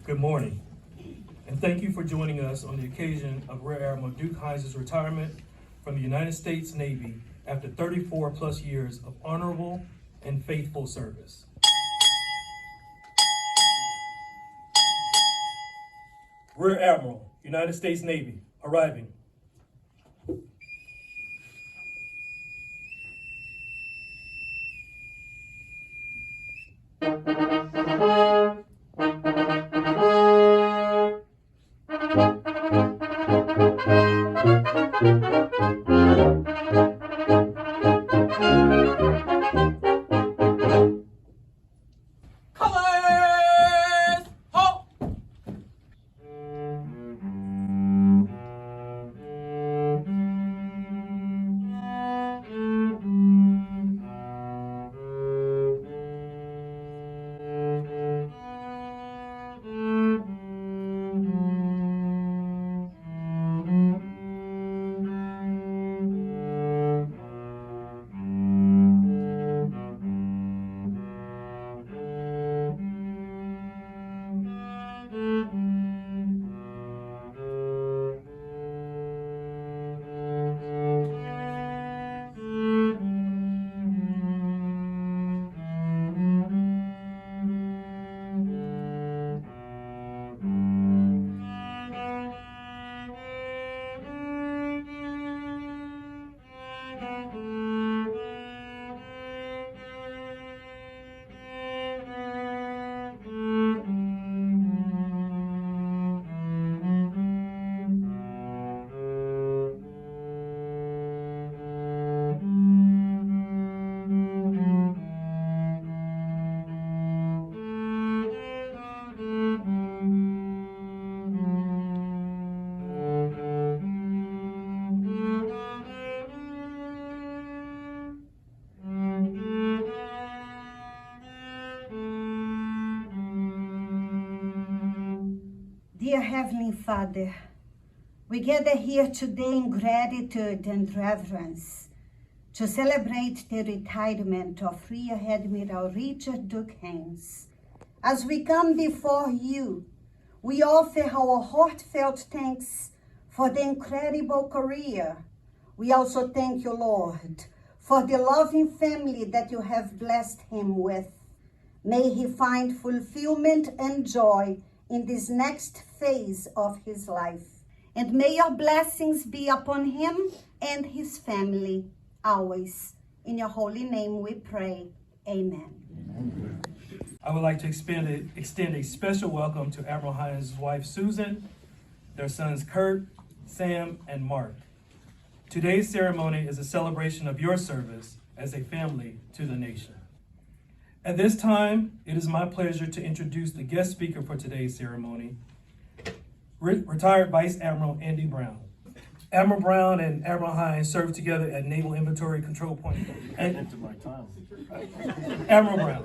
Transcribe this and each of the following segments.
Good morning, and thank you for joining us on the occasion of Rear Admiral Duke Heinz's retirement from the United States Navy after 34 plus years of honorable and faithful service. Rear Admiral, United States Navy, arriving. Dear Heavenly Father, we gather here today in gratitude and reverence to celebrate the retirement of Rear Admiral Richard Duke Heinz. As we come before you, we offer our heartfelt thanks for the incredible career. We also thank you, Lord, for the loving family that you have blessed him with. May he find fulfillment and joy in this next phase of his life. And may your blessings be upon him and his family always. In your holy name we pray. Amen. Amen. I would like to extend a special welcome to Admiral Heinz's wife, Susan, their sons, Kurt, Sam, and Mark. Today's ceremony is a celebration of your service as a family to the nation. At this time, it is my pleasure to introduce the guest speaker for today's ceremony, retired Vice Admiral Andy Brown. Admiral Brown and Admiral Heinz served together at Naval Inventory Control Point. And into my time. Admiral Brown.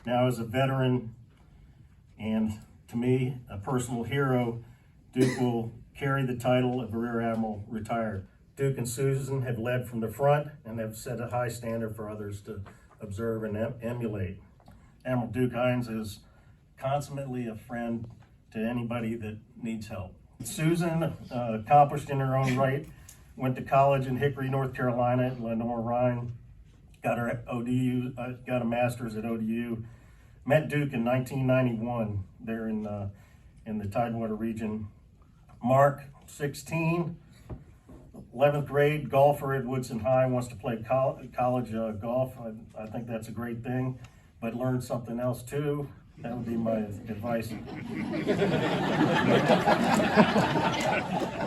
Now, as a veteran and to me, a personal hero, Duke will carry the title of Rear Admiral retired. Duke and Susan have led from the front and have set a high standard for others to observe and emulate. Admiral Duke Heinz is consummately a friend to anybody that needs help. Susan, accomplished in her own right, went to college in Hickory, North Carolina at Lenore-Rhine, got her ODU, got a master's at ODU, met Duke in 1991 there in the Tidewater region. Mark, 16, 11th grade, golfer at Woodson High, wants to play college golf. I think that's a great thing, but learn something else too. That would be my advice.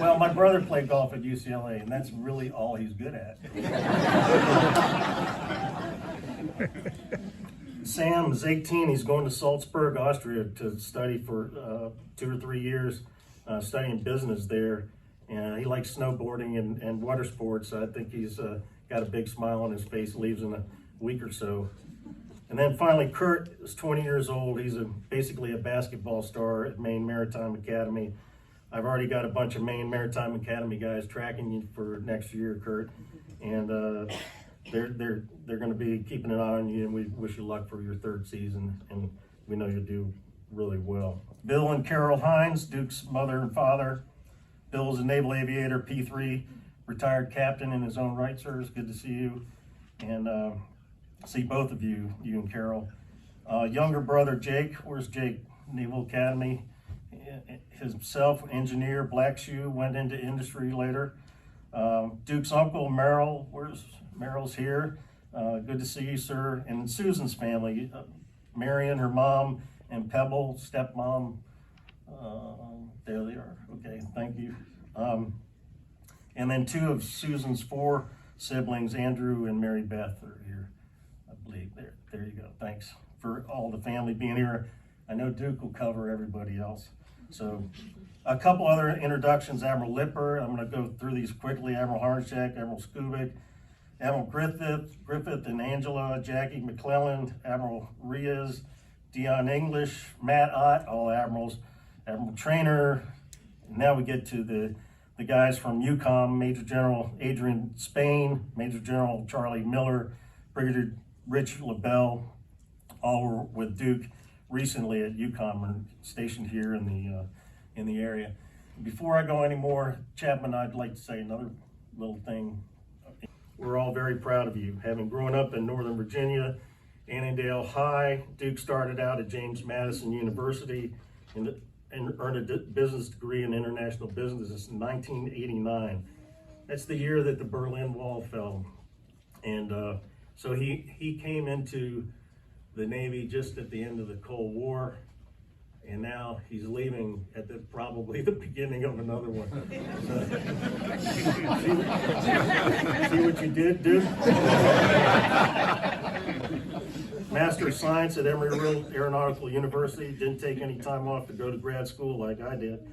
Well, my brother played golf at UCLA, and that's really all he's good at. Sam is 18. He's going to Salzburg, Austria to study for 2 or 3 years, studying business there. And he likes snowboarding and water sports. I think he's got a big smile on his face, leaves in a week or so. And then finally, Kurt is 20 years old. He's basically a basketball star at Maine Maritime Academy. I've already got a bunch of Maine Maritime Academy guys tracking you for next year, Kurt. And they're going to be keeping an eye on you, and we wish you luck for your third season, and we know you'll do really well. Bill and Carol Heinz, Duke's mother and father. Bill is a naval aviator, P3, retired captain in his own right, sir. It's good to see you, and see both of you and Carol. Younger brother Jake, where's Jake? Naval Academy. Himself, engineer, black shoe, went into industry later. Duke's uncle, Merrill, Merrill's here. Good to see you, sir. And Susan's family, Marion, her mom, and Pebble, stepmom. There they are. Okay, thank you. And then two of Susan's four siblings, Andrew and Mary Beth, are here, I believe. There you go. Thanks for all the family being here. I know Duke will cover everybody else. So a couple other introductions. Admiral Lipper, I'm going to go through these quickly. Admiral Harnshek, Admiral Skubik, Admiral Griffith and Angela, Jackie McClelland, Admiral Riaz, Dion English, Matt Ott, all admirals, Admiral Trainer. And now we get to the guys from UCOM, Major General Adrian Spain, Major General Charlie Miller, Brigadier Rich LaBelle, all were with Duke recently at UCOM, and stationed here in the area. Before I go any more, Chapman, I'd like to say another little thing. We're all very proud of you. Having grown up in Northern Virginia, Annandale High, Duke started out at James Madison University and earned a business degree in international business in 1989. That's the year that the Berlin Wall fell. And so he came into the Navy just at the end of the Cold War, and now he's leaving at probably the beginning of another one. So, see what you did, Duke? Master of Science at Embry-Riddle Aeronautical University. Didn't take any time off to go to grad school like I did,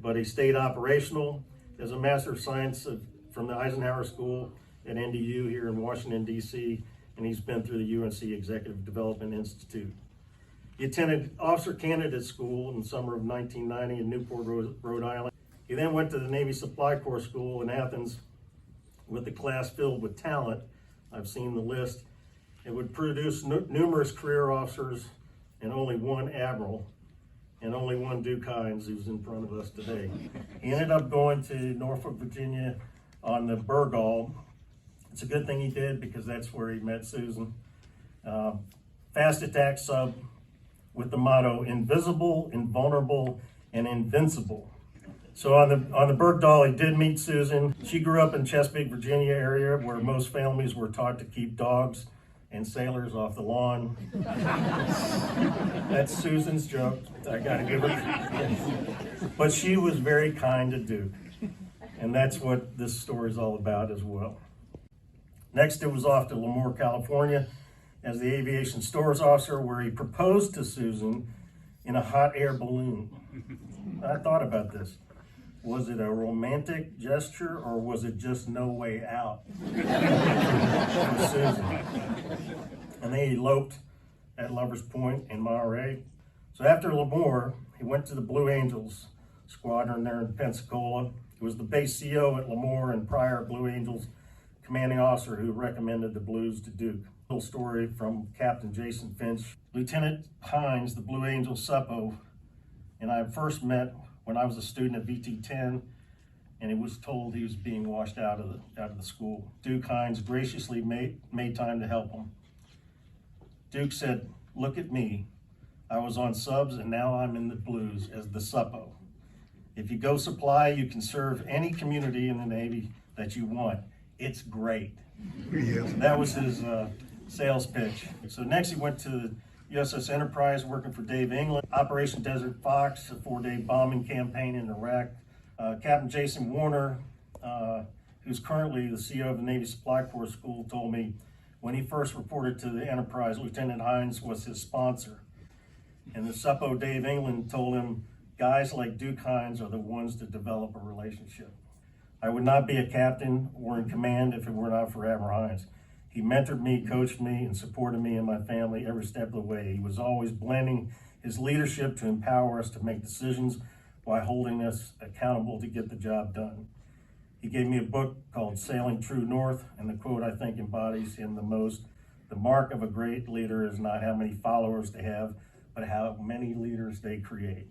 but he stayed operational as a Master of Science from the Eisenhower School at NDU here in Washington, D.C., and he's been through the UNC Executive Development Institute. He attended Officer Candidate School in the summer of 1990 in Newport, Rhode Island. He then went to the Navy Supply Corps School in Athens with a class filled with talent. I've seen the list. It would produce numerous career officers and only one admiral, and only one Duke Heinz, who's in front of us today. He ended up going to Norfolk, Virginia on the Burgall. It's a good thing he did, because that's where he met Susan. Fast attack sub with the motto, invisible, invulnerable, and invincible. So on the Burgall, he did meet Susan. She grew up in Chesapeake, Virginia area, where most families were taught to keep dogs and sailors off the lawn. That's Susan's joke. I gotta give her. But she was very kind to Duke. And that's what this story is all about as well. Next, it was off to Lemoore, California as the aviation stores officer, where he proposed to Susan in a hot air balloon. I thought about this. Was it a romantic gesture, or was it just no way out for Susan? And they eloped at Lover's Point in Monterey. So after Lemoore, he went to the Blue Angels squadron there in Pensacola. He was the base CO at Lemoore and prior Blue Angels commanding officer who recommended the Blues to Duke. A little story from Captain Jason Finch. Lieutenant Heinz, the Blue Angel Suppo, and I first met when I was a student at VT-10, and he was told he was being washed out of the school. Duke Heinz graciously made time to help him. Duke said, "Look at me. I was on subs, and now I'm in the Blues as the Suppo. If you go supply, you can serve any community in the Navy that you want. It's great." Yeah. So that was his sales pitch. So next he went to the USS Enterprise, working for Dave England. Operation Desert Fox, a 4-day bombing campaign in Iraq. Captain Jason Warner, who's currently the CEO of the Navy Supply Corps School, told me when he first reported to the Enterprise, Lieutenant Heinz was his sponsor. And the Suppo Dave England told him, guys like Duke Heinz are the ones to develop a relationship. I would not be a captain or in command if it were not for Admiral Heinz. He mentored me, coached me, and supported me and my family every step of the way. He was always blending his leadership to empower us to make decisions while holding us accountable to get the job done. He gave me a book called Sailing True North, and the quote I think embodies him the most. The mark of a great leader is not how many followers they have, but how many leaders they create.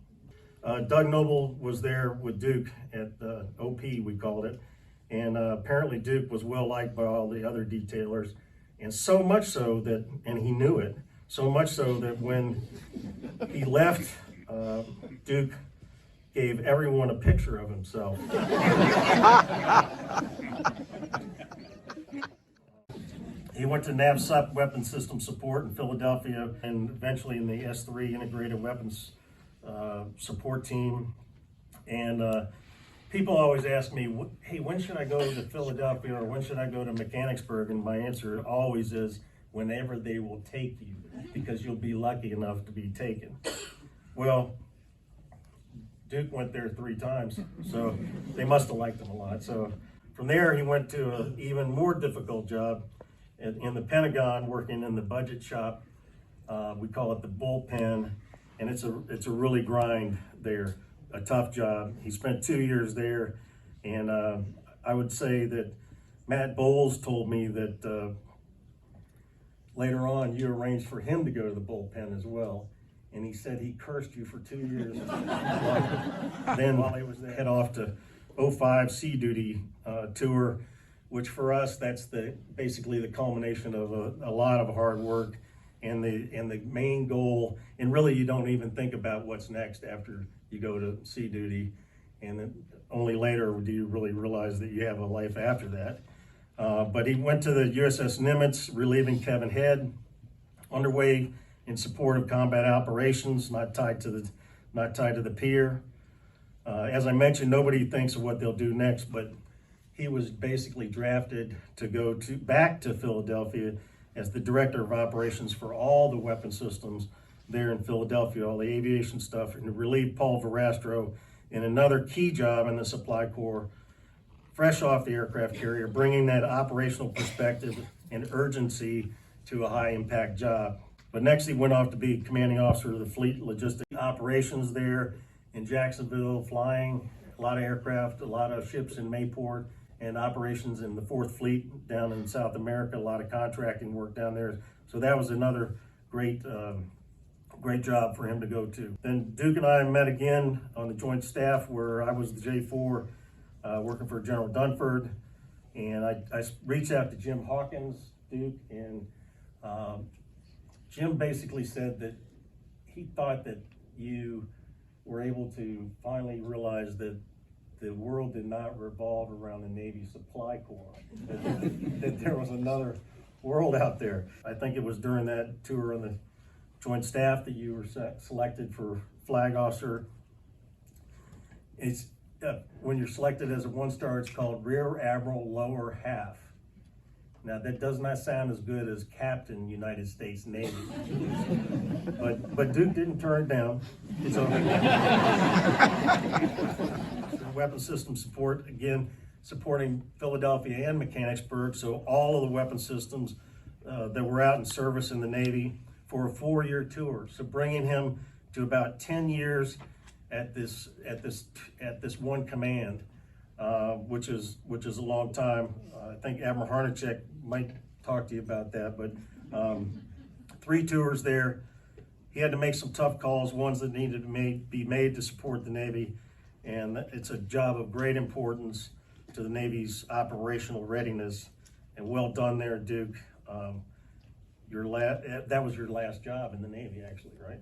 Doug Noble was there with Duke at OP, we called it, and apparently Duke was well liked by all the other detailers, and so much so that, and he knew it, so much so that when he left, Duke gave everyone a picture of himself. He went to NAVSUP Weapons System Support in Philadelphia, and eventually in the S3 Integrated Weapons Support Team. And people always ask me, hey, when should I go to Philadelphia, or when should I go to Mechanicsburg? And my answer always is, whenever they will take you, because you'll be lucky enough to be taken. Well, Duke went there 3 times, so they must have liked him a lot. So from there, he went to an even more difficult job in the Pentagon, working in the budget shop. We call it the bullpen, and it's a really grind there, a tough job. He spent 2 years there, and I would say that Matt Bowles told me that later on you arranged for him to go to the bullpen as well. And he said he cursed you for 2 years. Then while he was there, head off to 05 Sea Duty tour, which for us, that's basically the culmination of a lot of hard work, and the main goal, and really you don't even think about what's next after you go to Sea Duty, and then only later do you really realize that you have a life after that. But he went to the USS Nimitz, relieving Kevin Head, underway in support of combat operations, not tied to the pier. As I mentioned, nobody thinks of what they'll do next, but he was basically drafted to go back to Philadelphia as the director of operations for all the weapon systems there in Philadelphia, all the aviation stuff, and to relieve Paul Verastro in another key job in the Supply Corps, fresh off the aircraft carrier, bringing that operational perspective and urgency to a high impact job. But next he went off to be commanding officer of the fleet logistics operations there in Jacksonville, flying a lot of aircraft, a lot of ships in Mayport, and operations in the 4th Fleet down in South America, a lot of contracting work down there. So that was another great job for him to go to. Then Duke and I met again on the Joint Staff, where I was the J4 working for General Dunford, and I reached out to Jim Hawkins, Duke, and Jim basically said that he thought that you were able to finally realize that the world did not revolve around the Navy Supply Corps, that there was another world out there. I think it was during that tour on the Joint Staff that you were selected for Flag Officer. It's when you're selected as a 1-star, it's called Rear Admiral Lower Half. Now that does not sound as good as Captain United States Navy, but Duke didn't turn it down. So, weapon system support, again, supporting Philadelphia and Mechanicsburg, so all of the weapon systems that were out in service in the Navy for a 4-year tour. So bringing him to about 10 years at this one command, which is a long time. I think Admiral Harnachek might talk to you about that, but 3 tours there. He had to make some tough calls, ones that needed to be made to support the Navy, and it's a job of great importance to the Navy's operational readiness. And well done there, Duke. That was your last job in the Navy, actually, right?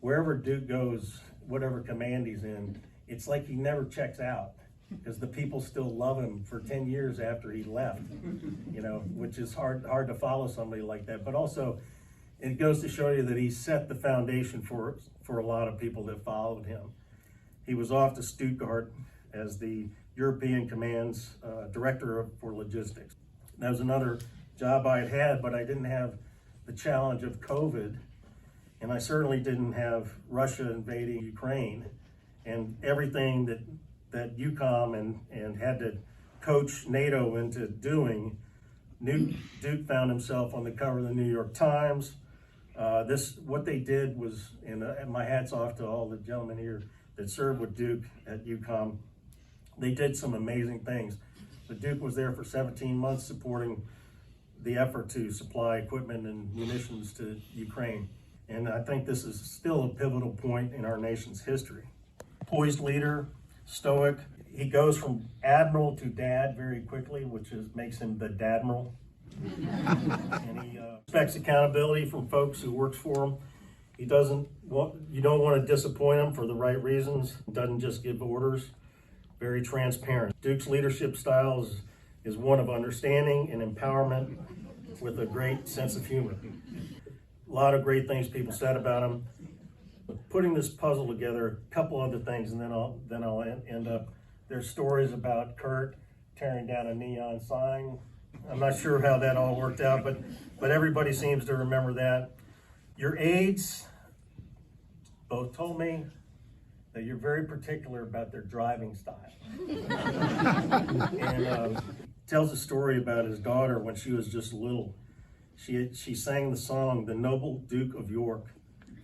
Wherever Duke goes, whatever command he's in, it's like he never checks out, because the people still love him for 10 years after he left, which is hard to follow somebody like that. But also, it goes to show you that he set the foundation for a lot of people that followed him. He was off to Stuttgart as the European Command's director for logistics. That was another job I had, but I didn't have the challenge of COVID, and I certainly didn't have Russia invading Ukraine, and everything that UCOM and had to coach NATO into doing. Duke found himself on the cover of the New York Times. What they did was, and my hat's off to all the gentlemen here that served with Duke at UCOM. They did some amazing things. But Duke was there for 17 months supporting the effort to supply equipment and munitions to Ukraine. And I think this is still a pivotal point in our nation's history. Poised leader, stoic. He goes from admiral to dad very quickly, which makes him the dadmiral. And he expects accountability from folks who works for him. You don't want to disappoint him for the right reasons. Doesn't just give orders. Very transparent. Duke's leadership style is one of understanding and empowerment with a great sense of humor. A lot of great things people said about him. Putting this puzzle together, a couple other things, and then I'll end up. There's stories about Kurt tearing down a neon sign. I'm not sure how that all worked out, but everybody seems to remember that. Your aides both told me that you're very particular about their driving style. And tells a story about his daughter when she was just little. She sang the song, "The Noble Duke of York."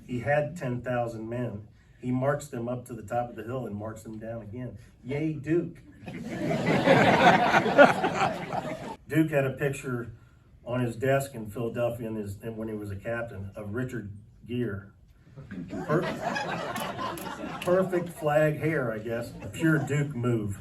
He had 10,000 men. He marched them up to the top of the hill and marched them down again. Yay, Duke. Duke had a picture on his desk in Philadelphia when he was a captain of Richard Gere. Perfect flag hair, I guess. A pure Duke move.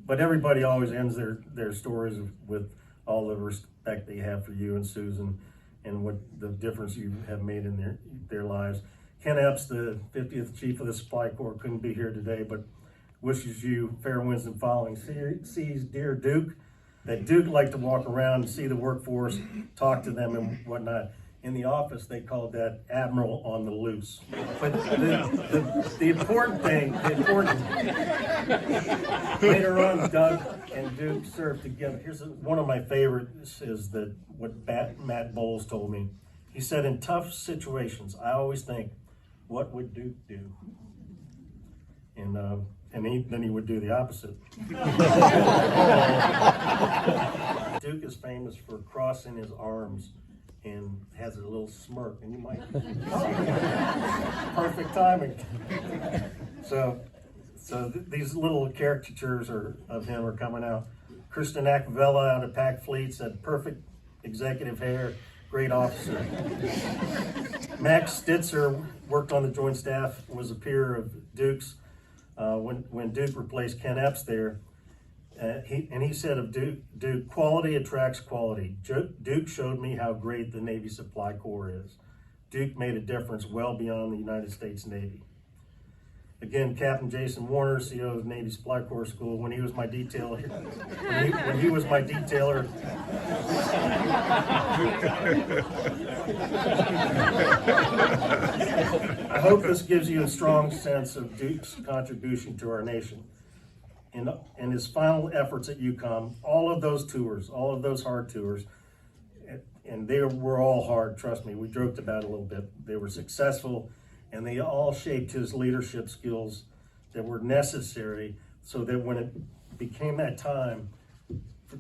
But everybody always ends their stories with all the respect they have for you and Susan and what the difference you have made in their lives. Ken Epps, the 50th Chief of the Supply Corps, couldn't be here today, but wishes you fair winds and following seas, dear Duke. That Duke liked to walk around and see the workforce, talk to them and whatnot. In the office, they called that Admiral on the loose. But the important thing, later on, Doug and Duke served together. Here's one of my favorites is what Matt Bowles told me. He said, in tough situations, I always think, what would Duke do? And then he would do the opposite. Duke is famous for crossing his arms and has a little smirk, and you might, perfect timing. So these little caricatures of him are coming out. Kristen Acavella out of Pack Fleet said, perfect executive hair, great officer. Max Stitzer worked on the Joint Staff, was a peer of Duke's. When Duke replaced Ken Epps there, he said of Duke, quality attracts quality. Duke showed me how great the Navy Supply Corps is. Duke made a difference well beyond the United States Navy. Again, Captain Jason Warner, CEO of Navy Supply Corps School, when he was my detailer, when he was my detailer, I hope this gives you a strong sense of Duke's contribution to our nation. In his final efforts at UCOM, all of those tours, all of those hard tours, and they were all hard, trust me, we joked about it a little bit. They were successful, and they all shaped his leadership skills that were necessary so that when it became that time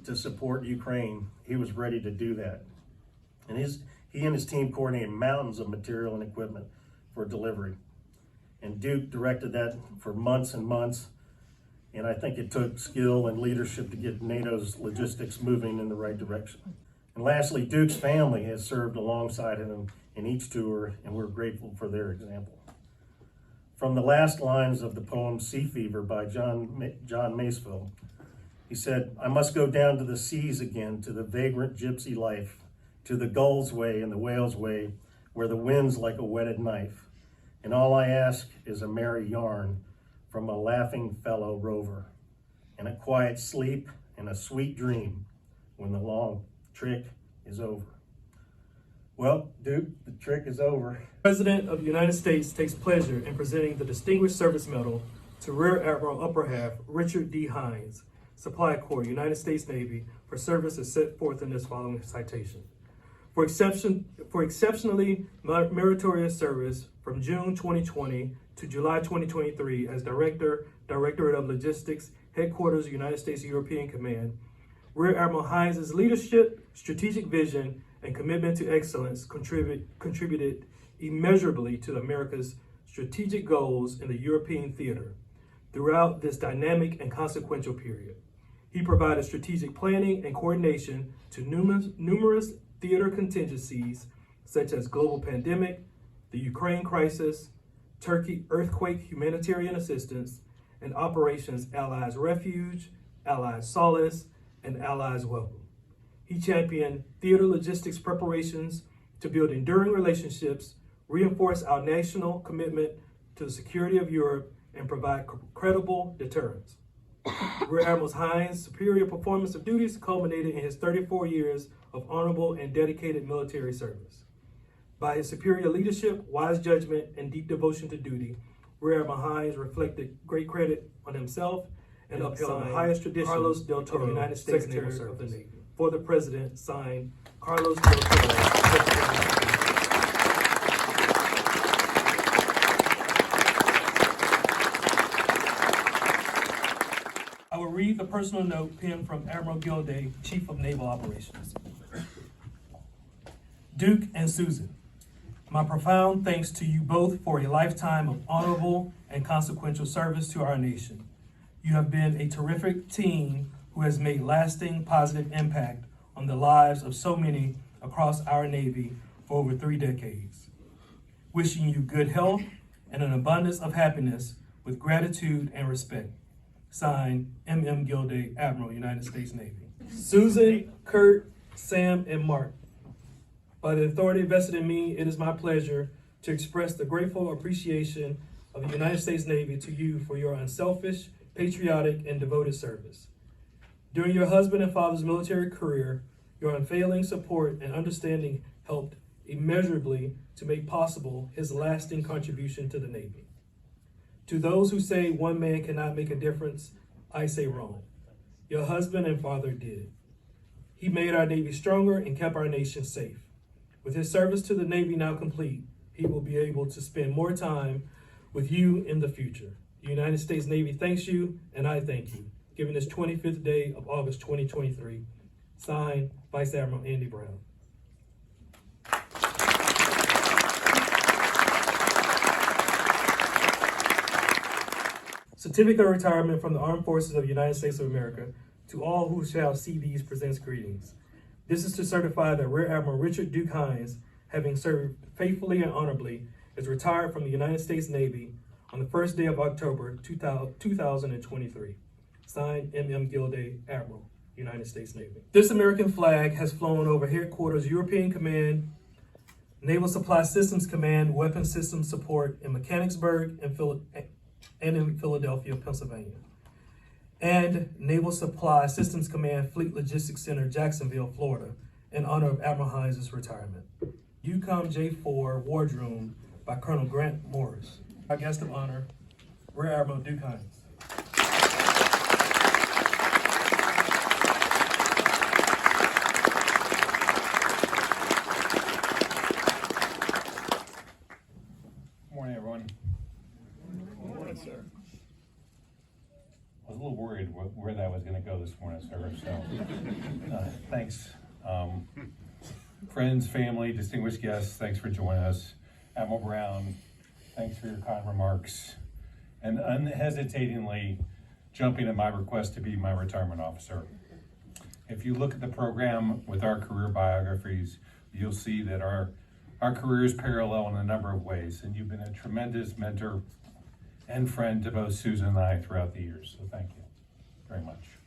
to support Ukraine, he was ready to do that. And he and his team coordinated mountains of material and equipment for delivery. And Duke directed that for months and months. And I think it took skill and leadership to get NATO's logistics moving in the right direction. And lastly, Duke's family has served alongside him in each tour, and we're grateful for their example. From the last lines of the poem Sea Fever by John Masefield, he said, I must go down to the seas again, to the vagrant gypsy life, to the gull's way and the whale's way, where the wind's like a whetted knife. And all I ask is a merry yarn from a laughing fellow rover, and a quiet sleep and a sweet dream when the long trick is over. Well, Duke, the trick is over. The President of the United States takes pleasure in presenting the Distinguished Service Medal to Rear Admiral Upper Half Richard D. Heinz, Supply Corps, United States Navy, for service as set forth in this following citation. For exceptionally meritorious service from June 2020 to July 2023 as Directorate of Logistics, Headquarters, United States European Command, Rear Admiral Heinz's leadership, strategic vision, and commitment to excellence contributed immeasurably to America's strategic goals in the European theater. throughout this dynamic and consequential period. He provided strategic planning and coordination to numerous theater contingencies such as global pandemic, the Ukraine crisis, Turkey earthquake humanitarian assistance, and Operations Allies Refuge, Allies Solace, and Allies Welcome. He championed theater logistics preparations to build enduring relationships, reinforce our national commitment to the security of Europe, and provide credible deterrence. Rear Admiral Heinz' superior performance of duties culminated in his 34 years of honorable and dedicated military service. By his superior leadership, wise judgment, and deep devotion to duty, Rear Admiral Heinz reflected great credit on himself and upheld the highest traditions Carlos Del Toro, of the United States Naval Service. For the President, signed Carlos Del Toro. I will read the personal note penned from Admiral Gilday, Chief of Naval Operations. Duke and Susan, my profound thanks to you both for a lifetime of honorable and consequential service to our nation. You have been a terrific team who has made lasting positive impact on the lives of so many across our Navy for over 3 decades. Wishing you good health and an abundance of happiness with gratitude and respect. Signed, M.M. Gilday, Admiral, United States Navy. Susan, Kurt, Sam, and Mark. By the authority vested in me, it is my pleasure to express the grateful appreciation of the United States Navy to you for your unselfish, patriotic, and devoted service. During your husband and father's military career, your unfailing support and understanding helped immeasurably to make possible his lasting contribution to the Navy. To those who say one man cannot make a difference, I say wrong. Your husband and father did. He made our Navy stronger and kept our nation safe. With his service to the Navy now complete, he will be able to spend more time with you in the future. The United States Navy thanks you, and I thank you. Given this 25th day of August 2023, signed, Vice Admiral Andy Brown. Certificate of Retirement from the Armed Forces of the United States of America. To all who shall see these, presents greetings. This is to certify that Rear Admiral Richard Duke Heinz, having served faithfully and honorably, is retired from the United States Navy on the first day of October 2023. Signed, M.M. Gilday, Admiral, United States Navy. This American flag has flown over Headquarters European Command, Naval Supply Systems Command, Weapons Systems Support in Mechanicsburg and in Philadelphia, Pennsylvania, and Naval Supply Systems Command Fleet Logistics Center, Jacksonville, Florida, in honor of Admiral Heinz's retirement. UCOM J4 Wardroom by Colonel Grant Morris. Our guest of honor, Rear Admiral Duke Heinz. Morning, everyone. Morning, sir. I was a little worried where that was going to go this morning, sir. So, thanks, friends, family, distinguished guests. Thanks for joining us. Admiral Brown, thanks for your kind remarks and unhesitatingly jumping at my request to be my retirement officer. If you look at the program with our career biographies, you'll see that our careers parallel in a number of ways, and you've been a tremendous mentor and friend to both Susan and I throughout the years, so thank you very much.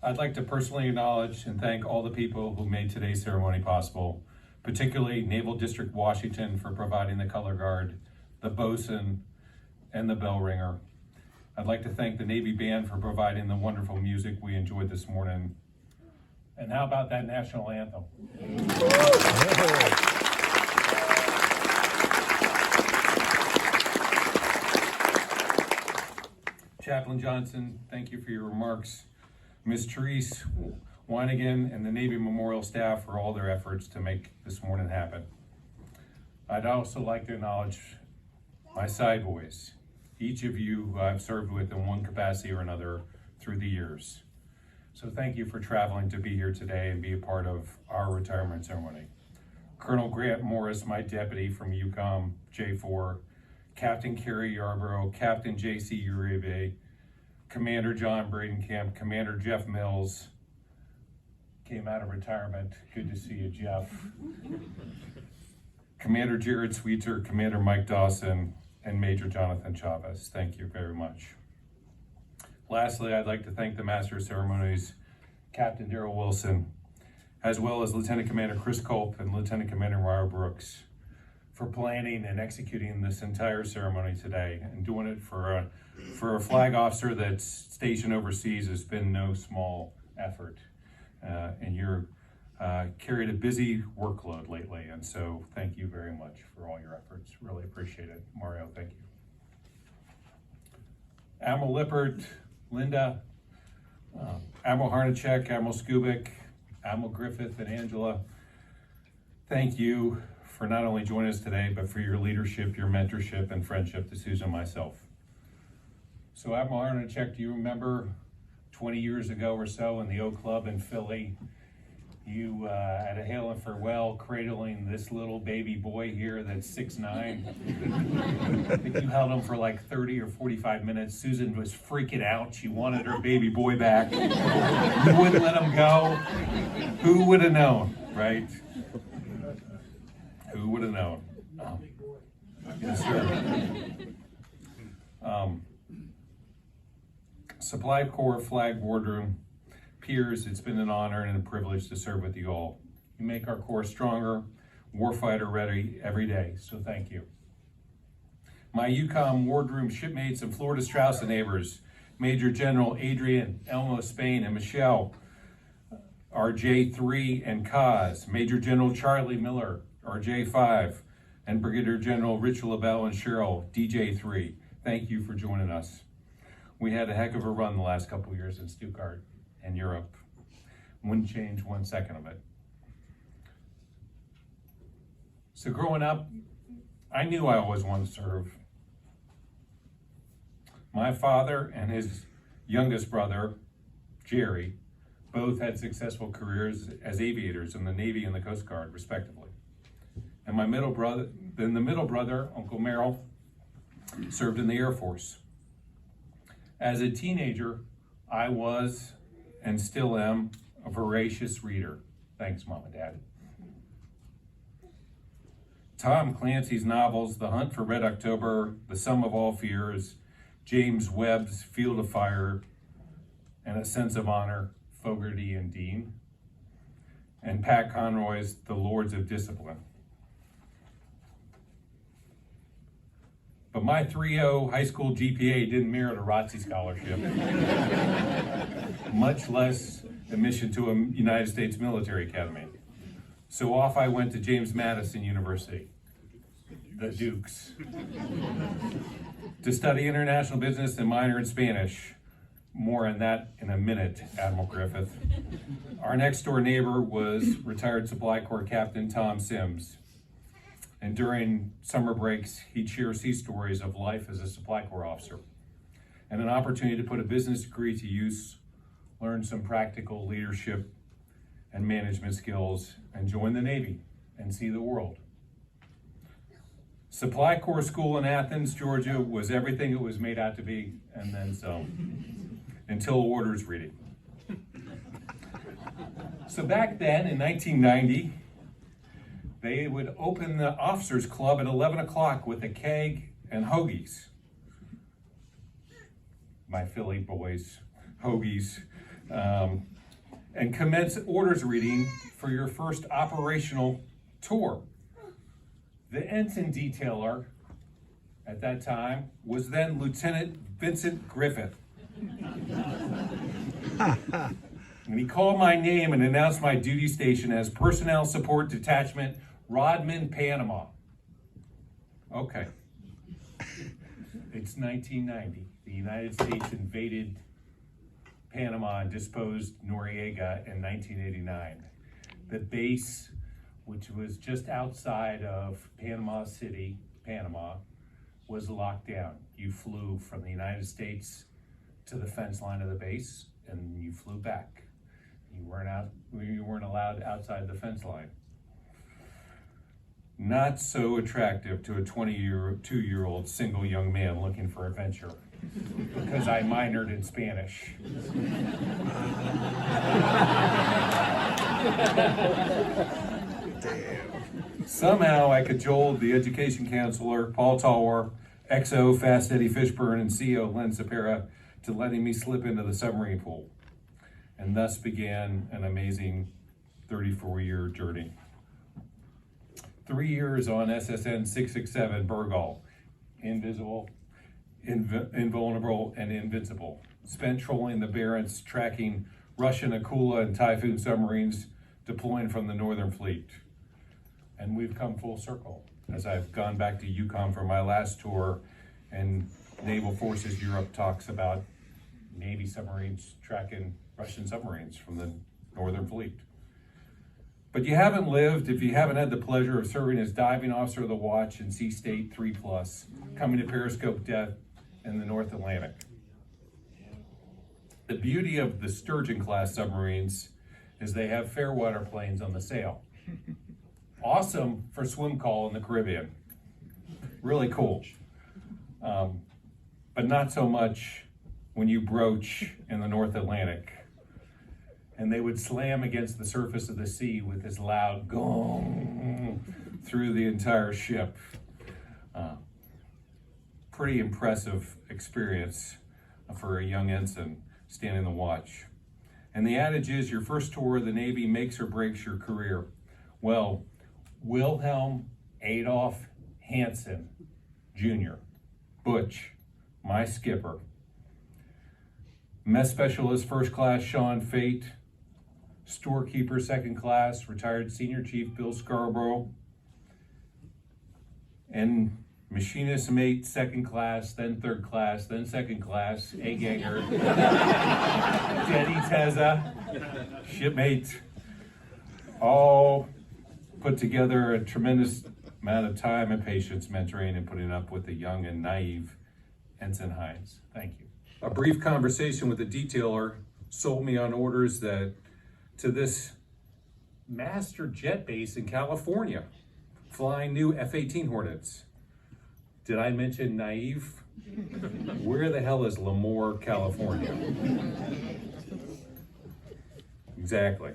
I'd like to personally acknowledge and thank all the people who made today's ceremony possible, particularly Naval District Washington for providing the color guard, the bosun, and the bell ringer. I'd like to thank the Navy Band for providing the wonderful music we enjoyed this morning. And how about that national anthem? Chaplain Johnson, thank you for your remarks. Ms. Therese Weinigan and the Navy Memorial staff for all their efforts to make this morning happen. I'd also like to acknowledge my side boys, each of you who I've served with in one capacity or another through the years. So thank you for traveling to be here today and be a part of our retirement ceremony. Colonel Grant Morris, my deputy from UCOM J4, Captain Kerry Yarborough, Captain J.C. Uribe, Commander John Bradenkamp, Commander Jeff Mills, came out of retirement. Good to see you, Jeff. Commander Jared Sweetser, Commander Mike Dawson, and Major Jonathan Chavez. Thank you very much. Lastly, I'd like to thank the Master of Ceremonies, Captain Darrell Wilson, as well as Lieutenant Commander Chris Culp and Lieutenant Commander Mario Brooks for planning and executing this entire ceremony today, and doing it for a flag officer that's stationed overseas has been no small effort. And you're carried a busy workload lately, and so thank you very much for all your efforts. Really appreciate it. Mario, thank you. Admiral Lippert, Linda, Admiral Harnacek, Admiral Skubik, Admiral Griffith, and Angela, thank you for not only joining us today, but for your leadership, your mentorship, and friendship to Susan and myself. So Admiral Harnacek, do you remember 20 years ago or so in the O Club in Philly, you at a hail and farewell cradling this little baby boy here that's 6'9". I think you held him for like 30 or 45 minutes. Susan was freaking out. She wanted her baby boy back. You wouldn't let him go. Who would have known, right? Who would have known? Yes, sir. Supply Corps Flag Wardroom peers, it's been an honor and a privilege to serve with you all. You make our Corps stronger, warfighter ready every day, so thank you. My UCOM Wardroom shipmates and Florida Strauss neighbors, Major General Adrian, Elmo Spain, and Michelle, RJ3 and Kaz, Major General Charlie Miller, RJ5, and Brigadier General Rich LaBelle and Cheryl, DJ3. Thank you for joining us. We had a heck of a run the last couple years in Stuttgart and Europe. Wouldn't change 1 second of it. So growing up, I knew I always wanted to serve. My father and his youngest brother, Jerry, both had successful careers as aviators in the Navy and the Coast Guard, respectively. And my middle brother, Uncle Merrill, served in the Air Force. As a teenager, I was, and still am, a voracious reader. Thanks, Mom and Dad. Tom Clancy's novels, The Hunt for Red October, The Sum of All Fears, James Webb's Field of Fire, and A Sense of Honor, Fogarty and Dean, and Pat Conroy's The Lords of Discipline. But my 3.0 high school GPA didn't merit a ROTC scholarship, much less admission to a United States military academy. So off I went to James Madison University, the Dukes, to study international business and minor in Spanish. More on that in a minute, Admiral Griffith. Our next door neighbor was retired Supply Corps Captain Tom Sims. And during summer breaks, he'd share sea stories of life as a Supply Corps officer, and an opportunity to put a business degree to use, learn some practical leadership and management skills, and join the Navy and see the world. Supply Corps School in Athens, Georgia was everything it was made out to be, and then some, until orders reading. So back then in 1990, they would open the officers club at 11 o'clock with a keg and hoagies. My Philly boys, hoagies. And commence orders reading for your first operational tour. The ensign detailer at that time was then Lieutenant Vincent Griffith. And he called my name and announced my duty station as Personnel Support Detachment, Rodman, Panama. Okay. It's 1990. The United States invaded Panama and disposed Noriega in 1989. The base, which was just outside of Panama City, Panama, was locked down. You flew from the United States to the fence line of the base, and you flew back. You weren't allowed outside the fence line. not so attractive to a 22-year-old single young man looking for adventure, because I minored in Spanish. Somehow I cajoled the education counselor, Paul Talwar, XO Fast Eddie Fishburne, and CEO Len Sapera to letting me slip into the submarine pool. And thus began an amazing 34-year journey. 3 years on SSN 667 Burgal, invisible, invulnerable, and invincible. Spent trolling the Barents, tracking Russian Akula and Typhoon submarines deploying from the Northern Fleet. And we've come full circle as I've gone back to Yukon for my last tour, and Naval Forces Europe talks about Navy submarines tracking Russian submarines from the Northern Fleet. But you haven't lived if you haven't had the pleasure of serving as diving officer of the watch in Sea State 3+, coming to periscope death in the North Atlantic. The beauty of the Sturgeon-class submarines is they have fair water planes on the sail. Awesome for swim call in the Caribbean. Really cool. But not so much when you broach in the North Atlantic. And they would slam against the surface of the sea with this loud gong through the entire ship. Pretty impressive experience for a young ensign standing the watch. And the adage is your first tour of the Navy makes or breaks your career. Well, Wilhelm Adolf Hansen Jr., Butch, my skipper. Mess Specialist First Class Sean Fate, Storekeeper Second Class, retired Senior Chief Bill Scarborough, and Machinist Mate Second Class, then Third Class, then Second Class, A. Ganger, Jenny Teza, shipmate, all put together a tremendous amount of time and patience mentoring and putting up with the young and naive Ensign Heinz. Thank you. A brief conversation with the detailer sold me on orders to this master jet base in California, flying new F-18 Hornets. Did I mention naive? Where the hell is Lemoore, California? Exactly.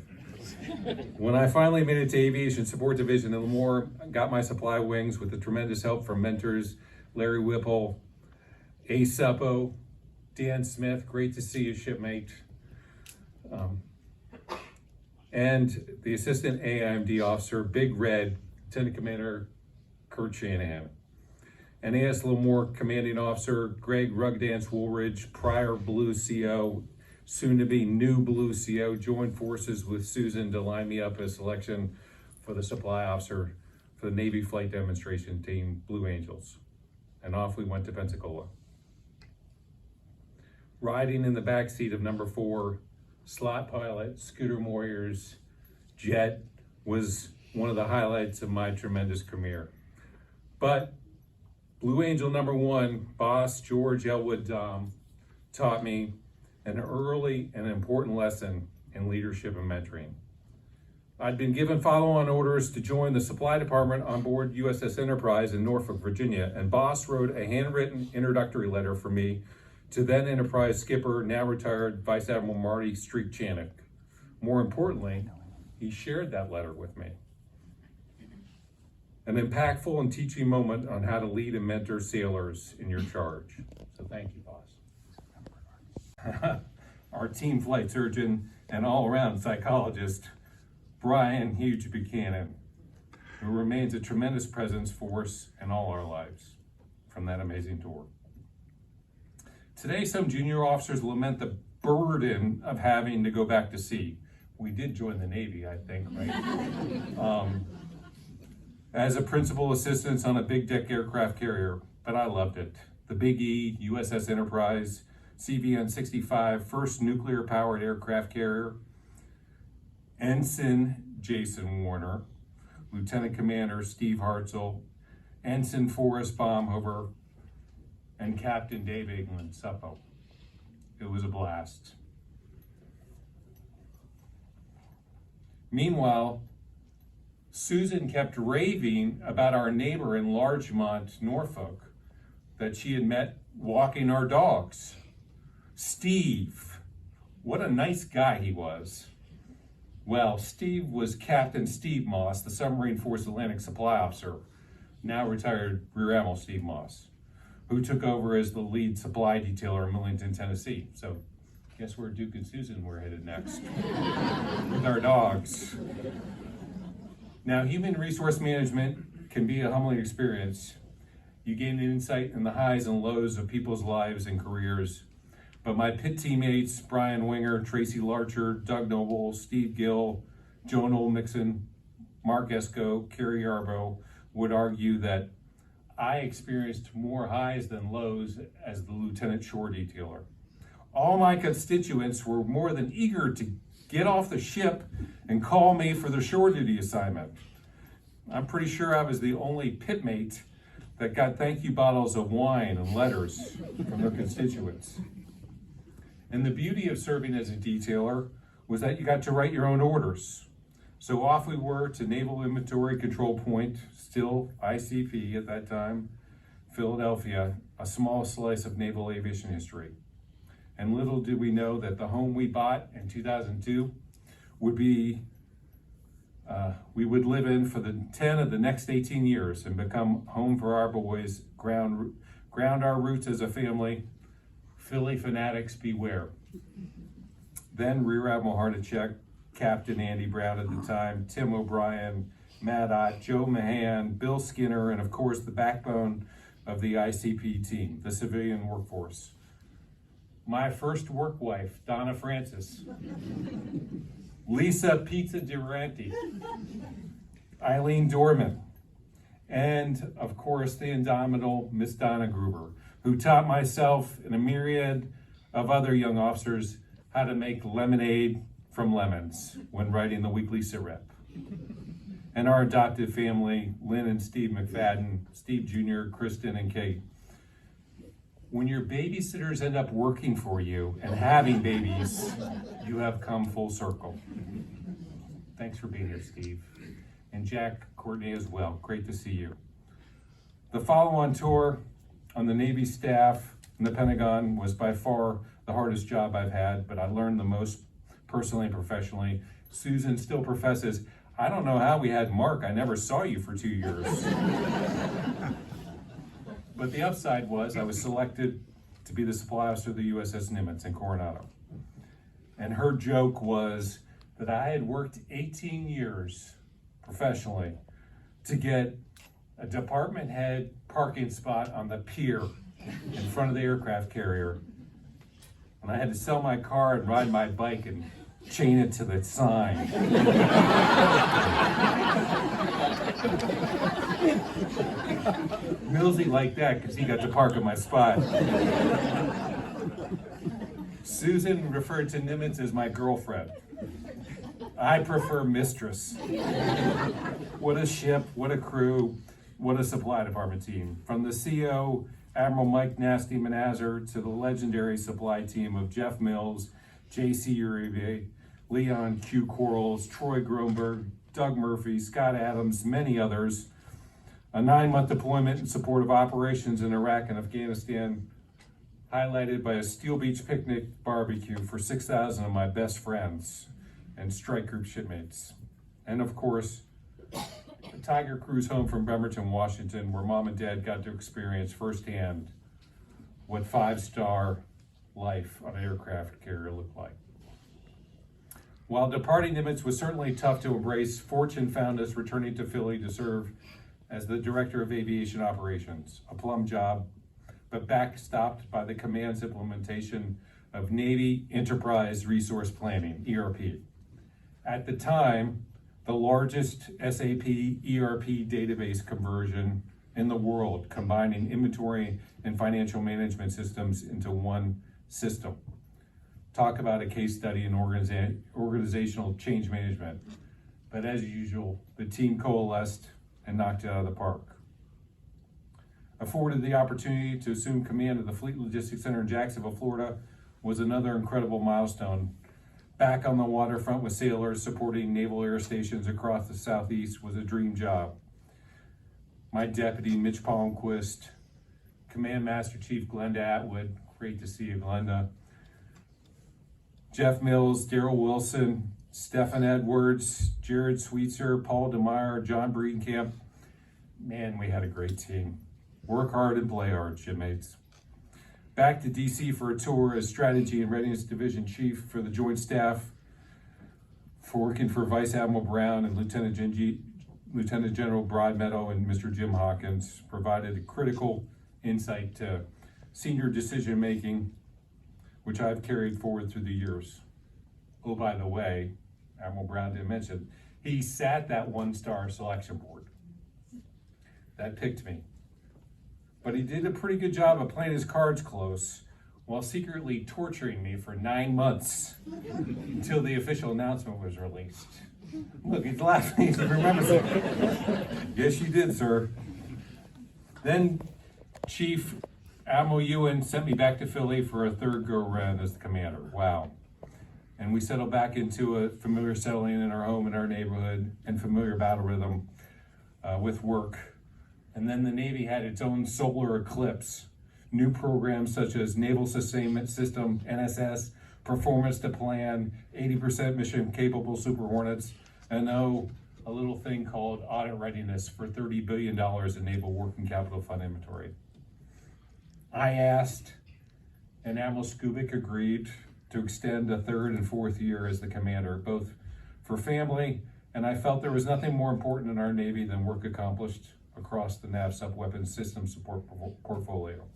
When I finally made it to Aviation Support Division in Lemoore, I got my supply wings with the tremendous help from mentors Larry Whipple, A. Suppo, Dan Smith, great to see you, shipmate, and the Assistant AIMD Officer, Big Red, Lieutenant Commander Kurt Shanahan. NAS Lemoore Commanding Officer, Greg Rugdance Woolridge, prior Blue CO, soon to be new Blue CO, joined forces with Susan to line me up as selection for the supply officer for the Navy Flight Demonstration Team, Blue Angels. And off we went to Pensacola. Riding in the backseat of number 4, slot pilot Scooter Moyer's jet was one of the highlights of my tremendous career. But Blue Angel number 1, boss George Elwood Dom, taught me an early and important lesson in leadership and mentoring. I'd been given follow-on orders to join the supply department on board USS Enterprise in Norfolk, Virginia, and boss wrote a handwritten introductory letter for me to then Enterprise skipper, now retired Vice Admiral Marty Streak Chanik. More importantly, he shared that letter with me. An impactful and teaching moment on how to lead and mentor sailors in your charge. So thank you, boss. Our team flight surgeon and all-around psychologist, Brian Hughes Buchanan, who remains a tremendous presence for us in all our lives from that amazing tour. Today, some junior officers lament the burden of having to go back to sea. We did join the Navy, I think, right? As a principal assistant on a big deck aircraft carrier, but I loved it. The Big E, USS Enterprise, CVN-65, first nuclear-powered aircraft carrier, Ensign Jason Warner, Lieutenant Commander Steve Hartzell, Ensign Forrest Baumhover, and Captain Dave England Suppo. It was a blast. Meanwhile, Susan kept raving about our neighbor in Larchmont, Norfolk, that she had met walking our dogs. Steve, what a nice guy he was. Well, Steve was Captain Steve Moss, the Submarine Force Atlantic Supply Officer, now retired Rear Admiral Steve Moss, who took over as the lead supply detailer in Millington, Tennessee. So guess where Duke and Susan were headed next? With our dogs. Now, human resource management can be a humbling experience. You gain insight in the highs and lows of people's lives and careers. But my pit teammates, Brian Winger, Tracy Larcher, Doug Noble, Steve Gill, Joan Olmixon, Mark Esco, Kerry Yarbo, would argue that I experienced more highs than lows as the Lieutenant Shore detailer. All my constituents were more than eager to get off the ship and call me for the shore duty assignment. I'm pretty sure I was the only pitmate that got thank you bottles of wine and letters from their constituents. And the beauty of serving as a detailer was that you got to write your own orders. So off we were to Naval Inventory Control Point, still ICP at that time, Philadelphia, a small slice of naval aviation history. And little did we know that the home we bought in 2002 would be, we would live in for the 10 of the next 18 years and become home for our boys, ground our roots as a family. Philly fanatics beware. Then Rear Admiral Hardachek, Captain Andy Brown at the time, Tim O'Brien, Matt Ott, Joe Mahan, Bill Skinner, and of course the backbone of the ICP team, the civilian workforce. My first work wife, Donna Francis. Lisa Pizza Durante. Eileen Dorman. And of course the indomitable Miss Donna Gruber, who taught myself and a myriad of other young officers how to make lemonade from lemons when writing the weekly SIREP. And our adopted family, Lynn and Steve McFadden, Steve Jr., Kristen, and Kate. When your babysitters end up working for you and having babies, you have come full circle. Thanks for being here, Steve. And Jack, Courtney as well, great to see you. The follow-on tour on the Navy staff in the Pentagon was by far the hardest job I've had, but I learned the most personally and professionally. Susan still professes, I don't know how we had Mark, I never saw you for 2 years. But the upside was I was selected to be the supply officer of the USS Nimitz in Coronado. And her joke was that I had worked 18 years professionally to get a department head parking spot on the pier in front of the aircraft carrier. And I had to sell my car and ride my bike and chain it to the sign. Millsy liked that because he got to park at my spot. Susan referred to Nimitz as my girlfriend. I prefer mistress. What a ship, what a crew, what a supply department team. From the CO, Admiral Mike Nasty Manazar, to the legendary supply team of Jeff Mills, J.C. Uribe, Leon Q. Quarles, Troy Groenberg, Doug Murphy, Scott Adams, many others. A 9-month deployment in support of operations in Iraq and Afghanistan, highlighted by a Steel Beach picnic barbecue for 6,000 of my best friends and strike group shipmates. And of course, the Tiger cruise home from Bremerton, Washington, where Mom and Dad got to experience firsthand what 5-star life on an aircraft carrier looked like. While departing Nimitz was certainly tough to embrace, fortune found us returning to Philly to serve as the Director of Aviation Operations, a plum job, but backstopped by the command's implementation of Navy Enterprise Resource Planning, ERP. At the time, the largest SAP ERP database conversion in the world, combining inventory and financial management systems into one system. Talk about a case study in organizational change management. But as usual, the team coalesced and knocked it out of the park. Afforded the opportunity to assume command of the Fleet Logistics Center in Jacksonville, Florida, was another incredible milestone Back on the waterfront with sailors supporting naval air stations across the Southeast was a dream job. My deputy, Mitch Palmquist, Command Master Chief Glenda Atwood, great to see you, Glenda. Jeff Mills, Daryl Wilson, Stephen Edwards, Jared Sweetser, Paul DeMeyer, John Breedenkamp. Man, we had a great team. Work hard and play hard, shipmates. Back to DC for a tour as Strategy and Readiness Division Chief for the Joint Staff, for working for Vice Admiral Brown and Lieutenant General Broadmeadow and Mr. Jim Hawkins, provided a critical insight to senior decision-making, which I've carried forward through the years. Oh, by the way, Admiral Brown didn't mention, he sat that one-star selection board that picked me. But he did a pretty good job of playing his cards close while secretly torturing me for 9 months until the official announcement was released. Look, he's laughing, he remembers it. Yes, you did, sir. Then Chief Admiral Ewan sent me back to Philly for a third go-around as the commander. Wow. And we settled back into a familiar settling in our home, in our neighborhood, and familiar battle rhythm with work. And then the Navy had its own solar eclipse. New programs such as Naval Sustainment System, NSS, Performance to Plan, 80% mission capable Super Hornets, and a little thing called Audit Readiness for $30 billion in Naval Working Capital Fund inventory. I asked, and Admiral Skubic agreed to extend a third and fourth year as the commander, both for family, and I felt there was nothing more important in our Navy than work accomplished across the NAV sub-weapons system support portfolio.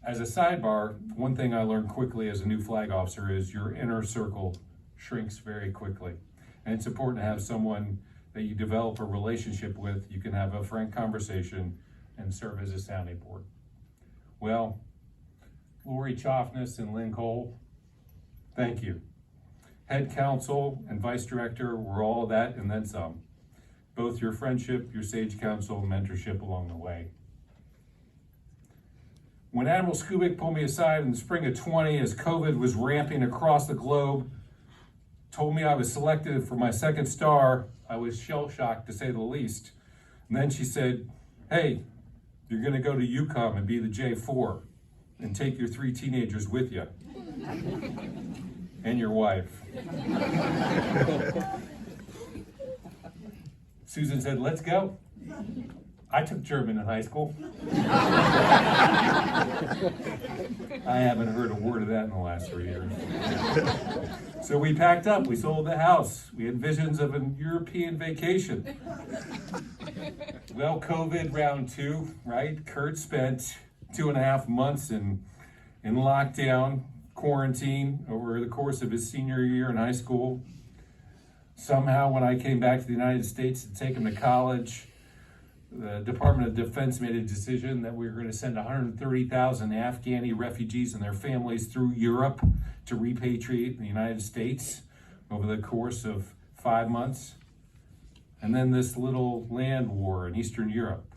As a sidebar, one thing I learned quickly as a new flag officer is your inner circle shrinks very quickly. And it's important to have someone that you develop a relationship with, you can have a frank conversation and serve as a sounding board. Well, Lori Choffness and Lynn Cole, thank you. Head counsel and vice director were all of that and then some. Both your friendship, your sage counsel, and mentorship along the way. When Admiral Skubic pulled me aside in the spring of 20 as COVID was ramping across the globe, told me I was selected for my second star, I was shell-shocked to say the least. And then she said, hey, you're gonna go to UCOM and be the J4 and take your 3 teenagers with you and your wife. Susan said, let's go. I took German in high school. I haven't heard a word of that in the last 3 years. So we packed up, we sold the house. We had visions of a European vacation. Well, COVID round 2, right? Kurt spent 2.5 months in lockdown, quarantine over the course of his senior year in high school. Somehow, when I came back to the United States to take him to college, the Department of Defense made a decision that we were going to send 130,000 Afghani refugees and their families through Europe to repatriate in the United States over the course of 5 months. And then this little land war in Eastern Europe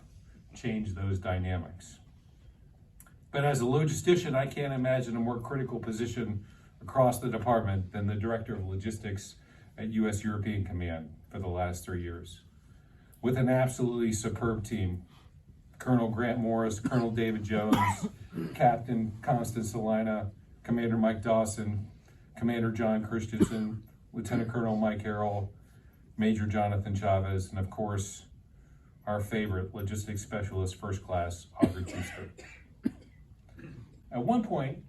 changed those dynamics. But as a logistician, I can't imagine a more critical position across the department than the Director of Logistics at U.S. European Command for the last 3 years. With an absolutely superb team, Colonel Grant Morris, Colonel David Jones, Captain Constance Salina, Commander Mike Dawson, Commander John Christensen, Lieutenant Colonel Mike Harrell, Major Jonathan Chavez, and of course, our favorite logistics specialist, First Class Audrey Schuster. At one point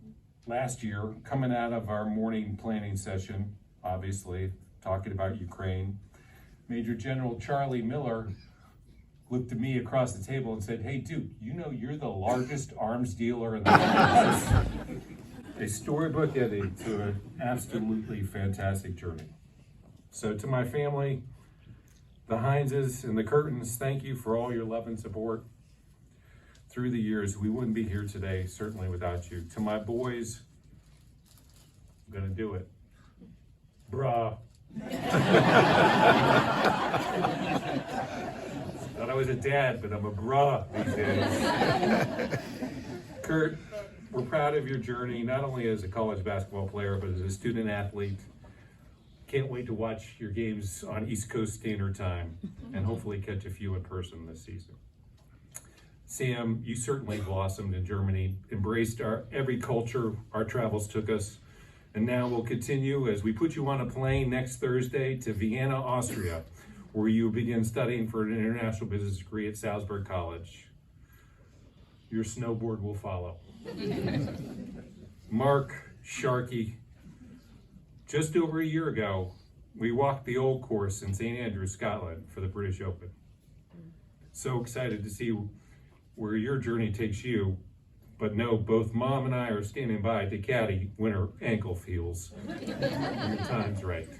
last year, coming out of our morning planning session, obviously, talking about Ukraine, Major General Charlie Miller looked at me across the table and said, hey, Duke, you know you're the largest arms dealer in the world. A storybook ending to an absolutely fantastic journey. So to my family, the Heinzes and the Curtins, thank you for all your love and support through the years. We wouldn't be here today, certainly without you. To my boys, I'm gonna do it. Bruh. Thought I was a dad, but I'm a bruh these days. Kurt, We're proud of your journey, not only as a college basketball player, but as a student athlete. Can't wait to watch your games on East Coast Standard Time and hopefully catch a few in person this season. Sam, you certainly blossomed in Germany, embraced every culture our travels took us, and now we'll continue as we put you on a plane next Thursday to Vienna, Austria, where you begin studying for an international business degree at Salzburg College. Your snowboard will follow. Mark Sharkey, just over a year ago, we walked the old course in St. Andrews, Scotland for the British Open. So excited to see where your journey takes you, but no, both Mom and I are standing by to caddy when her ankle feels when the time's right.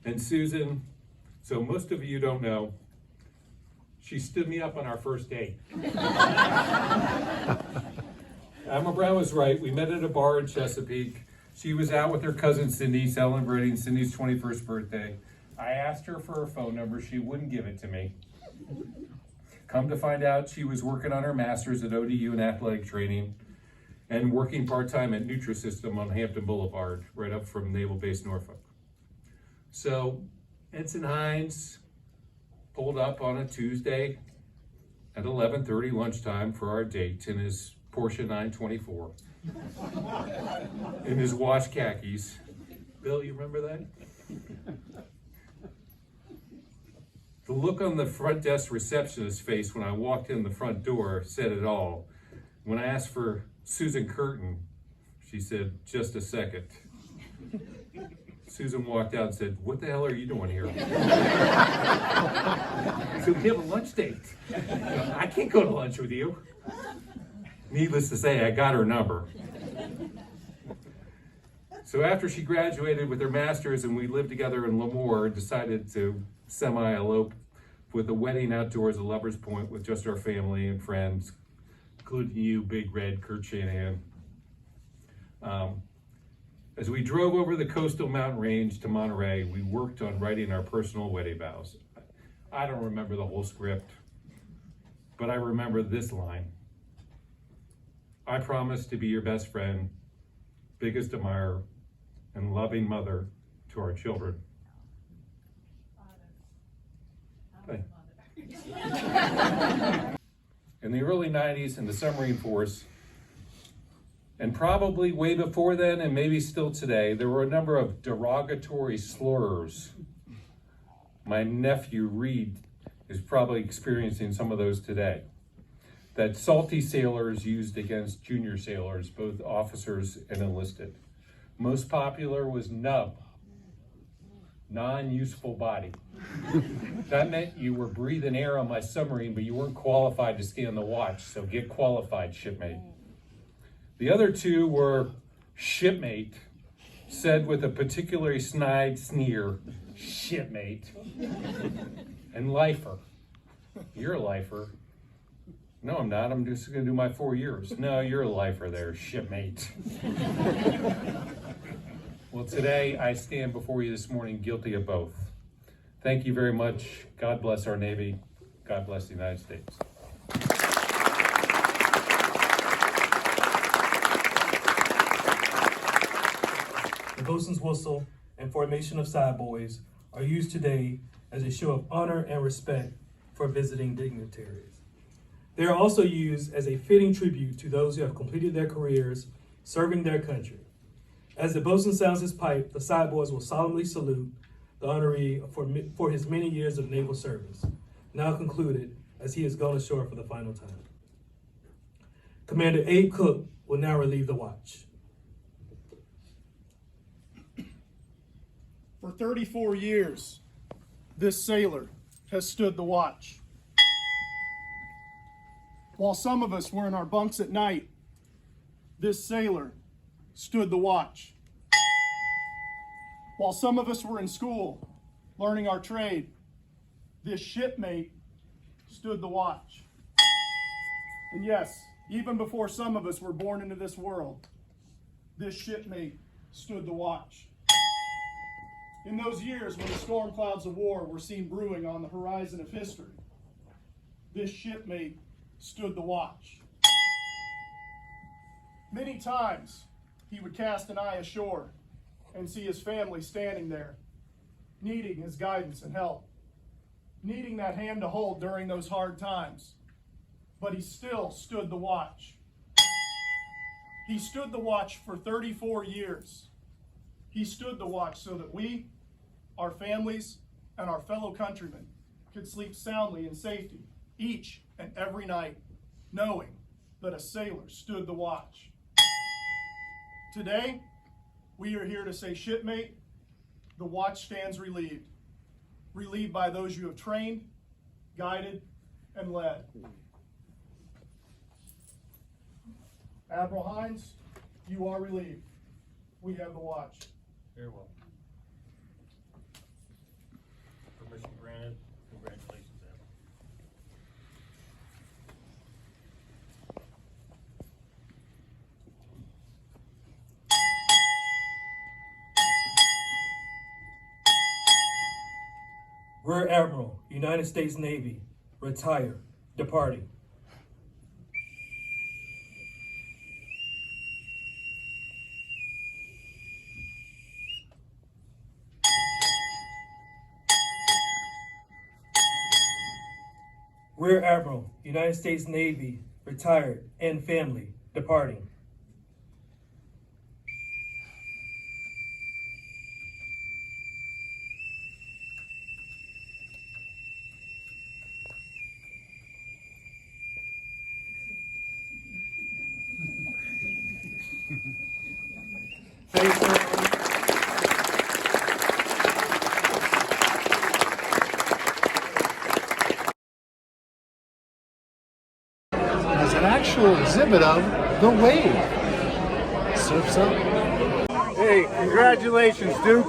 And Susan, so most of you don't know, she stood me up on our first date. Emma Brown was right. We met at a bar in Chesapeake. She was out with her cousin Cindy celebrating Cindy's 21st birthday. I asked her for her phone number. She wouldn't give it to me. Come to find out, she was working on her master's at ODU in athletic training and working part-time at Nutrisystem on Hampton Boulevard, right up from Naval Base Norfolk. So Ensign Heinz pulled up on a Tuesday at 11:30 lunchtime for our date in his Porsche 924 in his wash khakis. Bill, you remember that? The look on the front desk receptionist's face when I walked in the front door said it all. When I asked for Susan Curtin, she said, "Just a second." Susan walked out and said, "What the hell are you doing here?" So we have a lunch date. I can't go to lunch with you. Needless to say, I got her number. So after she graduated with her master's and we lived together in Lemoore, decided to semi-elope with a wedding outdoors at Lover's Point with just our family and friends, including you, Big Red, Kurt Shanahan. As we drove over the coastal mountain range to Monterey, we worked on writing our personal wedding vows. I don't remember the whole script, but I remember this line. I promise to be your best friend, biggest admirer, and loving mother to our children. Okay. In the early 90s in the submarine force, and probably way before then and maybe still today, there were a number of derogatory slurs. My nephew Reed is probably experiencing some of those today, that salty sailors used against junior sailors, both officers and enlisted. Most popular was nub, non-useful body. That meant you were breathing air on my submarine, but you weren't qualified to stay on the watch, so get qualified, shipmate. The other two were shipmate, said with a particularly snide sneer, shipmate, and lifer. You're a lifer. No, I'm not. I'm just going to do my 4 years. No, you're a lifer there, shipmate. Well, today I stand before you this morning guilty of both. Thank you very much. God bless our Navy. God bless the United States. The bosun's whistle and formation of side boys are used today as a show of honor and respect for visiting dignitaries. They are also used as a fitting tribute to those who have completed their careers serving their country. As the bosun sounds his pipe, the side boys will solemnly salute the honoree for his many years of naval service, now concluded as he has gone ashore for the final time. Commander Abe Cook will now relieve the watch. For 34 years, this sailor has stood the watch. While some of us were in our bunks at night, this sailor stood the watch. While some of us were in school, learning our trade, this shipmate stood the watch. And yes, even before some of us were born into this world, this shipmate stood the watch. In those years when the storm clouds of war were seen brewing on the horizon of history, this shipmate stood the watch. Many times he would cast an eye ashore and see his family standing there, needing his guidance and help, needing that hand to hold during those hard times. But he still stood the watch. He stood the watch for 34 years. He stood the watch so that we, our families, and our fellow countrymen could sleep soundly in safety each and every night, knowing that a sailor stood the watch. Today, we are here to say, shipmate, the watch stands relieved. Relieved by those you have trained, guided, and led. Admiral Heinz, you are relieved. We have the watch. Very well. Permission granted. Congratulations, Admiral. Rear Admiral, United States Navy, retire, departing. Rear Admiral, United States Navy, retired, and family, departing. Thanks, everyone. As an actual exhibit of the wave. Surf's up. Hey, congratulations, Duke.